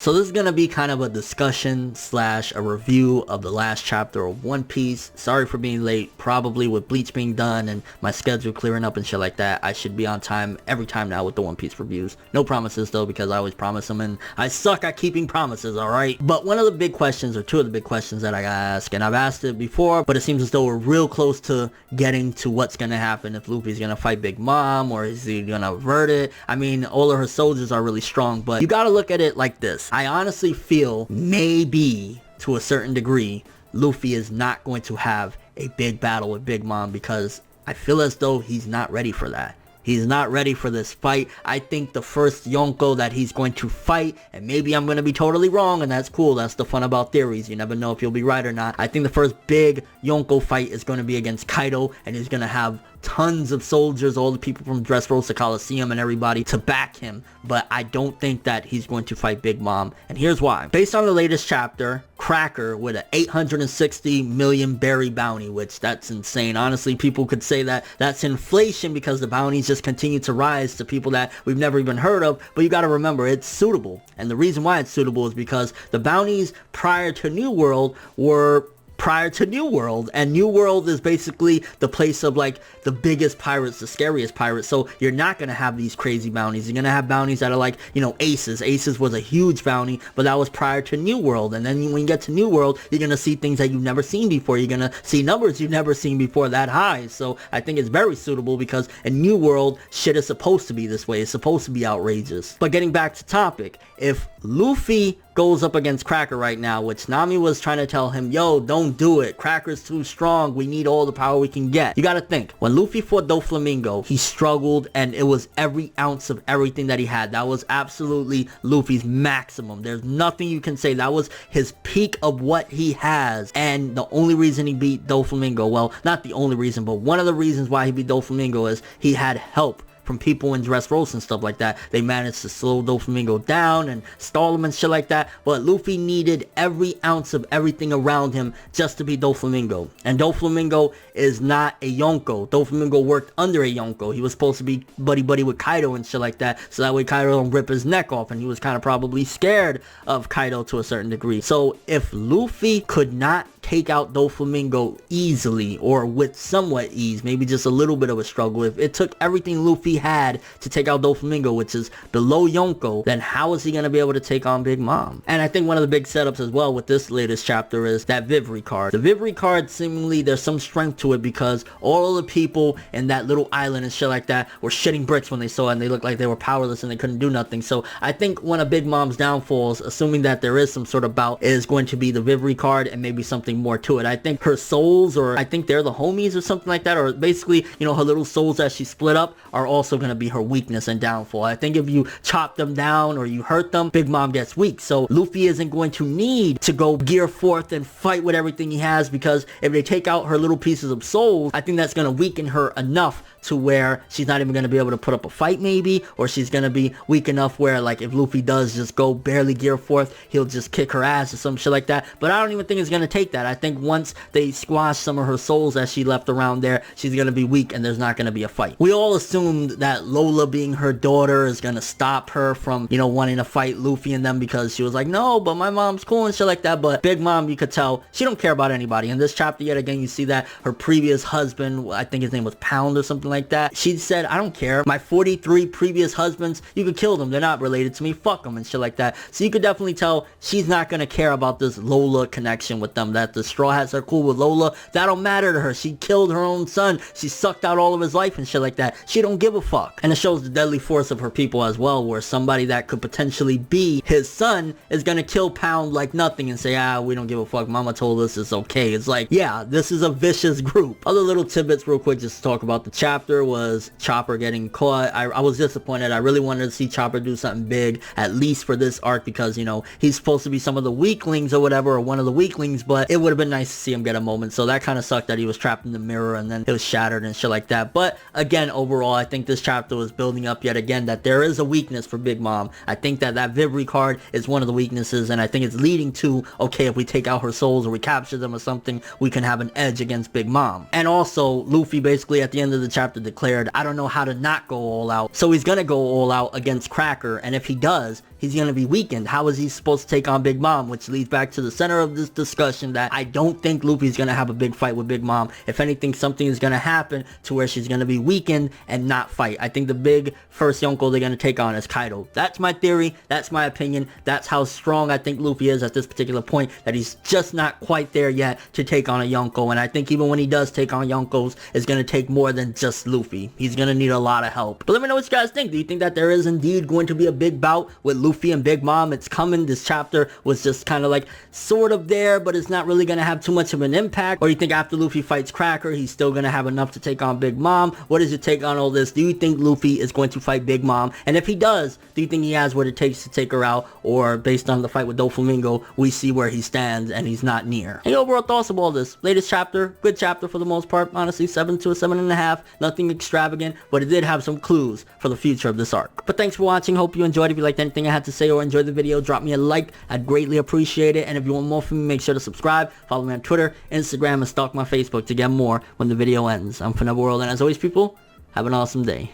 So this is going to be kind of a discussion slash a review of the last chapter of One Piece. Sorry for being late. Probably with Bleach being done and my schedule clearing up and shit like that, I should be on time every time now with the One Piece reviews. No promises though, because I always promise them and I suck at keeping promises, alright? But one of the big questions, or two of the big questions that I gotta ask, and I've asked it before, but it seems as though we're real close to getting to what's gonna happen, if Luffy's gonna fight Big Mom or is he gonna avert it. I mean, all of her soldiers are really strong, but you gotta look at it like this. I honestly feel maybe to a certain degree Luffy is not going to have a big battle with Big Mom, because I feel as though he's not ready for that. He's not ready for this fight. I think the first Yonko that he's going to fight, and maybe I'm going to be totally wrong, and that's cool. That's the fun about theories. You never know if you'll be right or not. I think the first big Yonko fight is going to be against Kaido, and he's going to have tons of soldiers, all the people from Dressrosa Coliseum and everybody to back him. But I don't think that he's going to fight Big Mom, and here's why. Based on the latest chapter, Cracker with an 860 million berry bounty, which that's insane. Honestly, people could say that that's inflation because the bounties just continue to rise to people that we've never even heard of. But you got to remember, it's suitable, and the reason why it's suitable is because the bounties prior to New World were prior to New World, and New World is basically the place of like the biggest pirates, the scariest pirates. So you're not gonna have these crazy bounties. You're gonna have bounties that are like, you know, Aces. Aces was a huge bounty, but that was prior to New World. And then when you get to New World, you're gonna see things that you've never seen before. You're gonna see numbers you've never seen before that high. So I think it's very suitable, because in New World, shit is supposed to be this way. It's supposed to be outrageous. But getting back to topic, if Luffy goes up against Cracker right now, which Nami was trying to tell him, yo, don't do it. Cracker's too strong. We need all the power we can get. You gotta think, when Luffy fought Doflamingo, he struggled, and it was every ounce of everything that he had. That was absolutely Luffy's maximum. There's nothing you can say. That was his peak of what he has. And the only reason he beat Doflamingo, well, not the only reason, but one of the reasons why he beat Doflamingo is he had help from people in Dressrosa and stuff like that. They managed to slow Doflamingo down and stall him and shit like that, but Luffy needed every ounce of everything around him just to beat Doflamingo. And Doflamingo is not a Yonko. Doflamingo worked under a Yonko. He was supposed to be buddy-buddy with Kaido and shit like that, so that way Kaido don't rip his neck off, and he was kind of probably scared of Kaido to a certain degree. So if Luffy could not take out Doflamingo easily, or with somewhat ease, maybe just a little bit of a struggle, if it took everything Luffy had to take out Doflamingo, which is below Yonko, then how is he going to be able to take on Big Mom? And I think one of the big setups as well with this latest chapter is that Vivre card. The Vivre card, seemingly there's some strength to it, because all of the people in that little island and shit like that were shitting bricks when they saw it, and they looked like they were powerless and they couldn't do nothing. So I think one of Big Mom's downfalls, assuming that there is some sort of bout, is going to be the Vivre card and maybe something more to it. I think her souls, or I think they're the homies or something like that, or basically, you know, her little souls that she split up are also going to be her weakness and downfall. I think if you chop them down or you hurt them, Big Mom gets weak. So Luffy isn't going to need to go gear forth and fight with everything he has, because if they take out her little pieces of souls, I think that's going to weaken her enough to where she's not even going to be able to put up a fight maybe, or she's going to be weak enough where, like, if Luffy does just go barely gear forth, he'll just kick her ass or some shit like that. But I don't even think it's going to take that. I think once they squash some of her souls that she left around there, she's going to be weak and there's not going to be a fight. We all assumed that Lola being her daughter is going to stop her from, you know, wanting to fight Luffy and them, because she was like, no, but my mom's cool and shit like that. But Big Mom, you could tell, she don't care about anybody. In this chapter, yet again, you see that her previous husband, I think his name was Pound or something like that, she said, I don't care. My 43 previous husbands, you could kill them. They're not related to me. Fuck them and shit like that. So you could definitely tell she's not going to care about this Lola connection with them, that the Straw Hats are cool with Lola. That don't matter to her. She killed her own son. She sucked out all of his life and shit like that. She don't give a fuck. And it shows the deadly force of her people as well, where somebody that could potentially be his son is going to kill Pound like nothing and say, we don't give a fuck. Mama told us it's okay. It's like, yeah, this is a vicious group. Other little tidbits real quick just to talk about the chapter was Chopper getting caught. I was disappointed. I really wanted to see Chopper do something big, at least for this arc, because, you know, he's supposed to be some of the weaklings or whatever, or one of the weaklings, but it would have been nice to see him get a moment. So that kind of sucked that he was trapped in the mirror and then it was shattered and shit like that. But again, overall, I think this chapter was building up yet again that there is a weakness for Big Mom. I think that Vivre card is one of the weaknesses, and I think it's leading to, okay, if we take out her souls or we capture them or something, we can have an edge against Big Mom. And also, Luffy basically at the end of the chapter declared, I don't know how to not go all out. So he's gonna go all out against Cracker, and if he does, he's going to be weakened. How is he supposed to take on Big Mom? Which leads back to the center of this discussion, that I don't think Luffy's going to have a big fight with Big Mom. If anything, something is going to happen to where she's going to be weakened and not fight. I think the big first Yonko they're going to take on is Kaido. That's my theory. That's my opinion. That's how strong I think Luffy is at this particular point, that he's just not quite there yet to take on a Yonko. And I think even when he does take on Yonkos, it's going to take more than just Luffy. He's going to need a lot of help. But let me know what you guys think. Do you think that there is indeed going to be a big bout with Luffy and Big Mom? It's coming. This chapter was just kind of like sort of there, but it's not really going to have too much of an impact. Or you think after Luffy fights Cracker, he's still going to have enough to take on Big Mom? What is your take on all this? Do you think Luffy is going to fight Big Mom? And if he does, do you think he has what it takes to take her out? Or based on the fight with Doflamingo, we see where he stands and he's not near? Any overall thoughts of all this? Latest chapter, good chapter for the most part. Honestly, 7 to a 7.5. Nothing extravagant, but it did have some clues for the future of this arc. But thanks for watching. Hope you enjoyed. If you liked anything I had to say or enjoyed the video, drop me a like. I'd greatly appreciate it. And if you want more from me, make sure to subscribe, follow me on Twitter, Instagram, and stalk my Facebook to get more when the video ends. I'm ForneverWorld, and as always, people, have an awesome day.